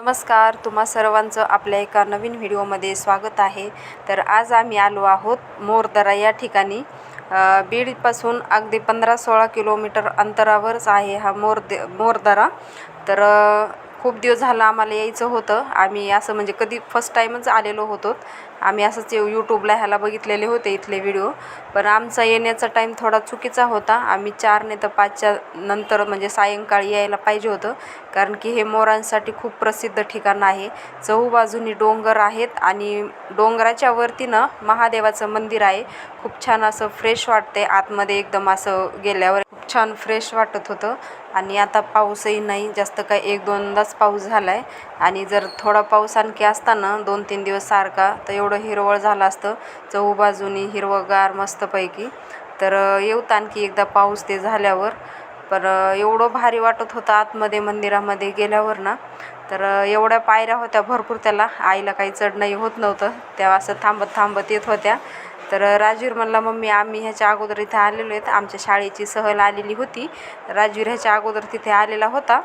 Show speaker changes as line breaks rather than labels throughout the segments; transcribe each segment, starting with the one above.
नमस्कार, तुम्हा सर्वांचं आपल्या एका नवीन व्हिडिओमध्ये स्वागत आहे। तर आज आम्ही आलो आहोत मोरदरा या ठिकाणी। बीडपासून अगदी 15-16 किलोमीटर अंतरावरच आहे हा मोरदरा। तर खूप दिवस झाला आम्हाला यायचं होतं। आम्ही असं म्हणजे कधी फर्स्ट टाईमच आलेलो होतो। आम्ही असंच यूट्यूबला ह्याला बघितलेले होते इथले व्हिडिओ, पण आमचा येण्याचा टाईम थोडा चुकीचा होता। आम्ही 4 नाही तर 5च्या नंतर म्हणजे सायंकाळी यायला पाहिजे होतं, कारण की हे मोरांसाठी खूप प्रसिद्ध ठिकाण आहे। चहूबाजूनी डोंगर आहेत आणि डोंगराच्या वरती ना महादेवाचं मंदिर आहे। खूप छान असं फ्रेश वाटते आतमध्ये, एकदम असं गेल्यावर खूप छान फ्रेश वाटत होतं। आणि आता पाऊसही नाही जास्त, काय 1-2दाच पाऊस झाला आहे। आणि जर थोडा पाऊस आणखी असता ना 2-3 दिवस सारखा, तर एवढं हिरवळ झालं असतं चहूबाजूनी, हिरवंगार मस्तपैकी। तर येऊत आणखी एकदा पाऊस ते झाल्यावर। पण एवढं भारी वाटत होतं आतमध्ये मंदिरामध्ये गेल्यावर ना। तर एवढ्या पायऱ्या होत्या भरपूर, त्याला आईला काही चढणंही होत नव्हतं, त्या असं थांबत थांबत येत होत्या। तर राजवीर म्हणला, मम्मी आम्ही ह्याच्या अगोदर इथे आलेलो आहेत, आमच्या शाळेची सहल आलेली होती। राजवीर ह्याच्या अगोदर तिथे आलेला होता।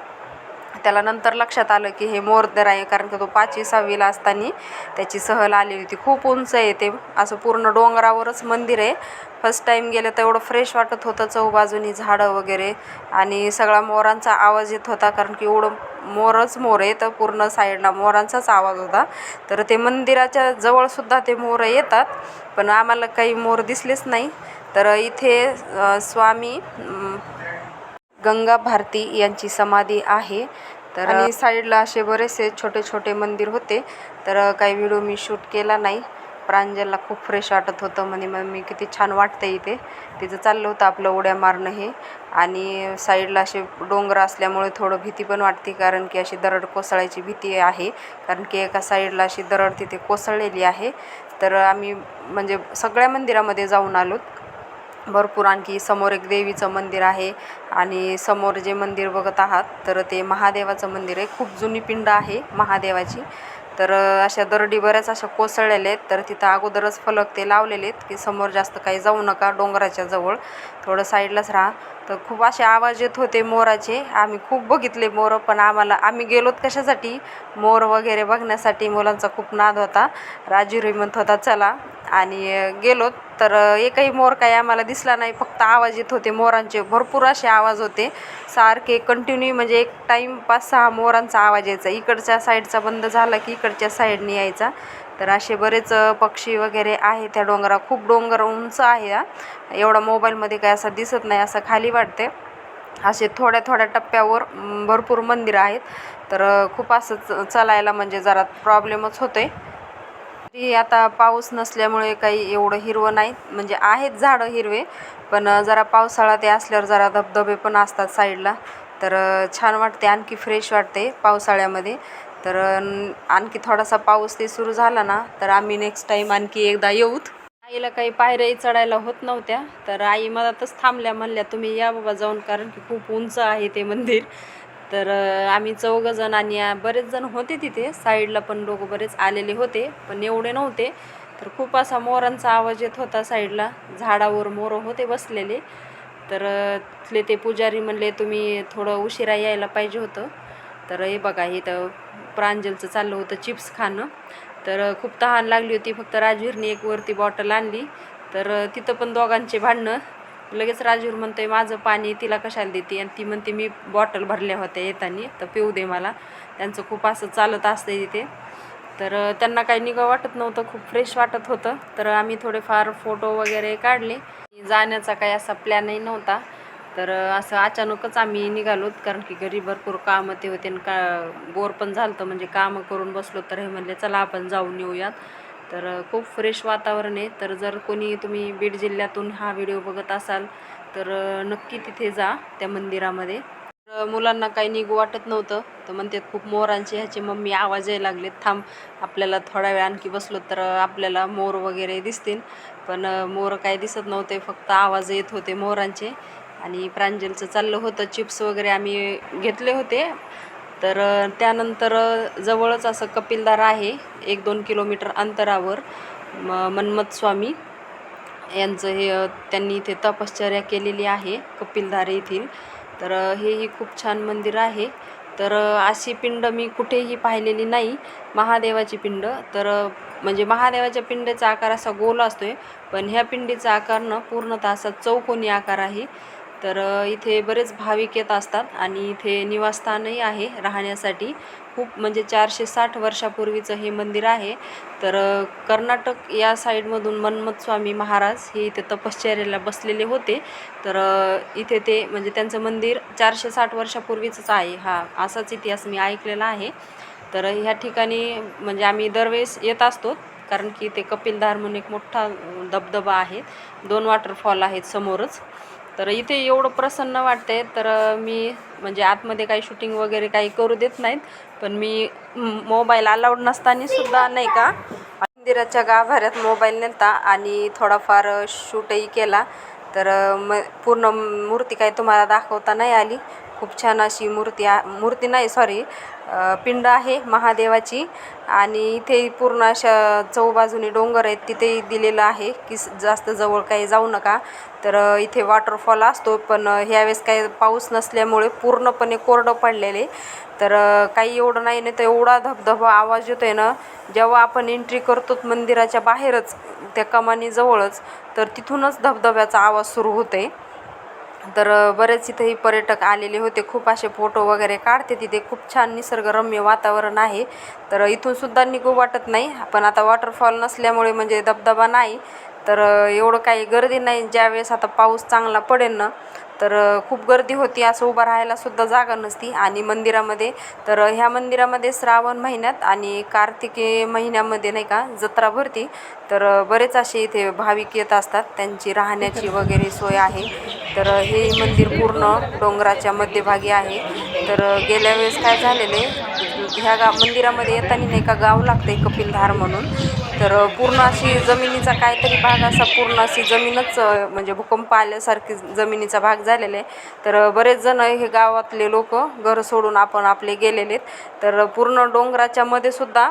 त्याला नंतर लक्षात आलं की हे मोरदरा आहे, कारण की तो 5वी-6वीला असताना त्याची सहल आलेली होती। खूप उंच आहे ते, असं पूर्ण डोंगरावरच मंदिर आहे। फर्स्ट टाईम गेलं तर एवढं फ्रेश वाटत होतं, चहूबाजूनी झाडं वगैरे आणि सगळा मोरांचा आवाज येत होता, कारण की एवढं मोर आहे तर पूर्ण साईडला मोरांचाच आवाज होता। तर ते मंदिराच्या जवळसुद्धा ते मोर येतात, पण आम्हाला काही मोर दिसलेच नाही। तर इथे स्वामी गंगा भारती यांची समाधी आहे। तर आणि साईडला असे बरेचसे छोटे छोटे मंदिर होते। तर काही व्हिडिओ मी शूट केला नाही। प्रांजलला खूप फ्रेश वाटत होतं, म्हणे मम्मी किती छान वाटतं इथे। तिचं चाललं होतं आपलं उड्या मारणं हे। आणि साईडला असे डोंगर असल्यामुळे थोडं भीती पण वाटते, कारण की अशी दरड कोसळायची भीती आहे, कारण की एका साईडला अशी दरड तिथे कोसळलेली आहे। तर आम्ही म्हणजे सगळ्या मंदिरामध्ये जाऊन आलो भरपूर। आणखी समोर एक देवीचं मंदिर आहे आणि समोर जे मंदिर बघत आहात तर ते महादेवाचं मंदिर आहे। खूप जुनी पिंड आहे महादेवाची। तर अशा दरडी बऱ्याच अशा कोसळलेल्या आहेत, तर तिथं अगोदरच फलक ते लावलेले आहेत की समोर जास्त काही जाऊ नका, डोंगराच्या जवळ थोडं साईडलाच राहा। तर खूप असे आवाज येत होते मोराचे। आम्ही खूप बघितले मोर, पण आम्ही गेलोत कशासाठी, मोर वगैरे बघण्यासाठी। मुलांचा खूप नाद होता, राजूरी म्हणत होता चला, आणि गेलोत। तर एकही मोर काही आम्हाला दिसला नाही, फक्त आवाज येत होते मोरांचे, भरपूर असे आवाज होते सारखे कंटिन्यू, म्हणजे एक टाईम 5-6 मोरांचा आवाज यायचा। इकडच्या साईडचा बंद झाला की इकडच्या साईडने यायचा। तर असे बरेच पक्षी वगैरे आहे त्या डोंगरा। खूप डोंगर उंच आहे हा, एवढा मोबाईलमध्ये काय असं दिसत नाही, असं खाली वाटते। असे थोड्या थोड्या टप्प्यावर भरपूर मंदिर आहेत। तर खूप असं चालायला म्हणजे जरा प्रॉब्लेमच होतोय। आता पाऊस नसल्यामुळे काही एवढं हिरवं नाही, म्हणजे आहेत झाडं हिरवे, पण जरा पावसाळा ते असल्यावर जरा धबधबे पण असतात साईडला। तर छान वाटते, आणखी फ्रेश वाटते पावसाळ्यामध्ये। तर आणखी थोडासा पाऊस ते सुरू झाला ना तर आम्ही नेक्स्ट टाईम आणखी एकदा येऊत। आईला काही पायऱ्याही चढायला होत नव्हत्या, तर आई मधातच थांबल्या, म्हणल्या तुम्ही या बाबा जाऊन, कारण की खूप उंच आहे ते मंदिर। तर आम्ही 4 जण आणि बरेच जण होते तिथे साईडला, पण लोक बरेच आलेले होते, पण एवढे नव्हते। तर खूप असा मोरांचा आवाज येत होता साईडला, झाडावर मोर होते बसलेले। तर तिथले ते पुजारी म्हणले तुम्ही थोडं उशिरा यायला पाहिजे होतं। तर हे बघा, इथं प्रांजलचं चाललं होतं चिप्स खाणं। तर खूप तहान लागली होती, फक्त राजवीरने एक वरती बॉटल आणली। तर तिथं पण दोघांचे भांडणं। लगेच राजवीर म्हणतोय माझं पाणी तिला कशाला देते, आणि ती म्हणते मी बॉटल भरल्या होत्या येताना, तर पिऊ दे मला। त्यांचं खूप असं चालत असतं तिथे। तर त्यांना काही निघं वाटत नव्हतं, खूप फ्रेश वाटत होतं। तर आम्ही थोडेफार फोटो वगैरे काढले। जाण्याचा काही असा प्लॅनही नव्हता, तर असं अचानकच आम्ही निघालोत, कारण की घरी भरपूर कामं ते होते आणि बोर पण झालं होतं, म्हणजे कामं करून बसलो। तर हे म्हणले चला आपण जाऊन येऊयात। तर खूप फ्रेश वातावरण आहे। तर जर कोणी तुम्ही बीड जिल्ह्यातून हा व्हिडिओ बघत असाल तर नक्की तिथे जा त्या मंदिरामध्ये। मुलांना काही निघू वाटत नव्हतं, तर म्हणते खूप मोरांचे ह्याचे मम्मी आवाज यायला लागलेत, थांब आपल्याला थोडा वेळ आणखी बसलो तर आपल्याला मोर वगैरे दिसतील। पण मोर काही दिसत नव्हते, फक्त आवाज येत होते मोरांचे। आणि प्रांजलचं चाललं होतं चिप्स वगैरे आम्ही घेतले होते। तर त्यानंतर जवळच असं कपिलधारा आहे 1-2 किलोमीटर अंतरावर, मन्मथ स्वामी यांचं हे त्यांनी इथे तपश्चर्या केलेली आहे कपिलधारे येथील। तर हेही खूप छान मंदिर आहे। तर अशी पिंड मी कुठेही पाहिलेली नाही, महादेवाची पिंड. तर म्हणजे महादेवाच्या पिंडीचा आकार असा गोल असतो आहे, पण ह्या पिंडीचा आकार ना पूर्णतः असा चौकोनी आकार आहे. तर इथे बरेच भाविक येत असतात आणि इथे निवासस्थानही आहे राहण्यासाठी. खूप म्हणजे 460 वर्षापूर्वीचं हे मंदिर आहे. तर कर्नाटक या साईडमधून मन्मथ स्वामी महाराज हे इथे तपश्चर्येला बसलेले होते. तर इथे ते म्हणजे त्यांचं मंदिर 460 वर्षापूर्वीचंच आहे. हा असाच इतिहास मी ऐकलेला आहे. तर ह्या ठिकाणी म्हणजे आम्ही दरवेळेस येत असतो, कारण की ते कपिलधार म्हणून एक मोठा धबधबा आहे, 2 वॉटरफॉल आहेत समोरच. तर इथे एवढं प्रसन्न वाटते. तर मी म्हणजे आतमध्ये काही शूटिंग वगैरे काही करू देत नाहीत, पण मी मोबाईल अलाउड नसतानासुद्धा नाही का मंदिराच्या गाभाऱ्यात मोबाईल नेलता आणि थोडाफार शूटही केला. तर पूर्ण मूर्ती काही तुम्हाला दाखवता नाही आली. खूप छान अशी मूर्ती नाही सॉरी पिंड आहे महादेवाची. आणि इथे पूर्ण अशा चौबाजूनी डोंगर आहेत, तिथेही दिलेलं आहे की जास्त जवळ काही जाऊ नका. तर इथे वॉटरफॉल असतो, पण ह्यावेळेस काही पाऊस नसल्यामुळे पूर्णपणे कोरडं पडलेले. तर काही एवढं नाही, नाही तर एवढा धबधबा आवाज येतो आहे ना, जेव्हा आपण एंट्री करतो मंदिराच्या बाहेरच त्या कमानीजवळच, तर तिथूनच धबधब्याचा आवाज सुरू होतो आहे. तर बरेच इथेही पर्यटक आलेले होते, खूप असे फोटो वगैरे काढते तिथे. खूप छान निसर्गरम्य वातावरण आहे. तर इथूनसुद्धा निघू वाटत नाही, पण आता वॉटरफॉल नसल्यामुळे म्हणजे धबधबा नाही, तर एवढं काही गर्दी नाही. ज्यावेळेस आता पाऊस चांगला पडेल ना, तर खूप गर्दी होती, असं उभं राहायलासुद्धा जागा नसती. आणि मंदिरामध्ये तर ह्या मंदिरामध्ये श्रावण महिन्यात आणि कार्तिकी महिन्यामध्ये नाही का जत्रा भरती. तर बरेच असे इथे भाविक येत असतात, त्यांची राहण्याची वगैरे सोय आहे. तर हे मंदिर पूर्ण डोंगराच्या मध्यभागी आहे. तर गेल्या वेळेस काय झालेले, ह्या मंदिरामध्ये येताना नाही का गाव लागते कपिलधार म्हणून. तर पूर्ण अशी जमिनीचा काहीतरी भाग असा पूर्ण अशी जमीनच म्हणजे भूकंप आल्यासारखी जमिनीचा भाग झालेला आहे. तर बरेच जण हे गावातले लोक घर सोडून आपले गेलेले. तर पूर्ण डोंगराच्या मध्ये सुद्धा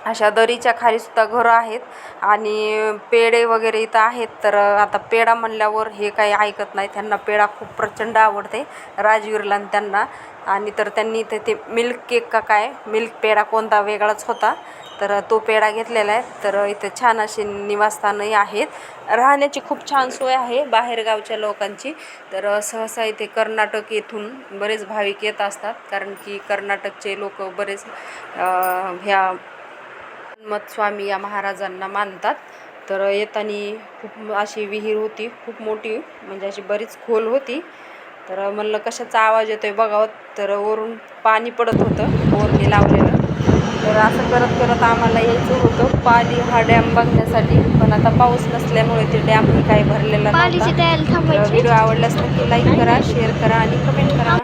अशा दरीच्या खालीसुद्धा घरं आहेत आणि पेढे वगैरे इथं आहेत. तर आता पेढा म्हणल्यावर हे काही ऐकत नाही, त्यांना पेढा खूप प्रचंड आवडते राजवीरला आणि त्यांना. आणि तर त्यांनी इथे ते मिल्क केक का काय मिल्क पेढा कोणता वेगळाच होता, तर तो पेढा घेतलेला आहे. तर इथे छान असे निवासस्थानही आहेत, राहण्याची खूप छान सोय आहे बाहेरगावच्या लोकांची. तर सहसा इथे कर्नाटक येथून बरेच भाविक येत असतात, कारण की कर्नाटकचे लोक बरेच ह्या मन्मथ स्वामी या महाराजांना मानतात. तर येताना खूप अशी विहीर होती, खूप मोठी, म्हणजे अशी बरीच खोल होती. तर म्हणलं कशाचा आवाज येतोय बघावं, तर वरून पाणी पडत होतं, बोरने लावलेलं. तर असं करत करत आम्हाला यायचं होतं पाली हा डॅम बघण्यासाठी, पण आता पाऊस नसल्यामुळे ते डॅमही काही भरलेला नव्हता. व्हिडिओ आवडल्यास नक्की लाईक करा, शेअर करा आणि कमेंट करा.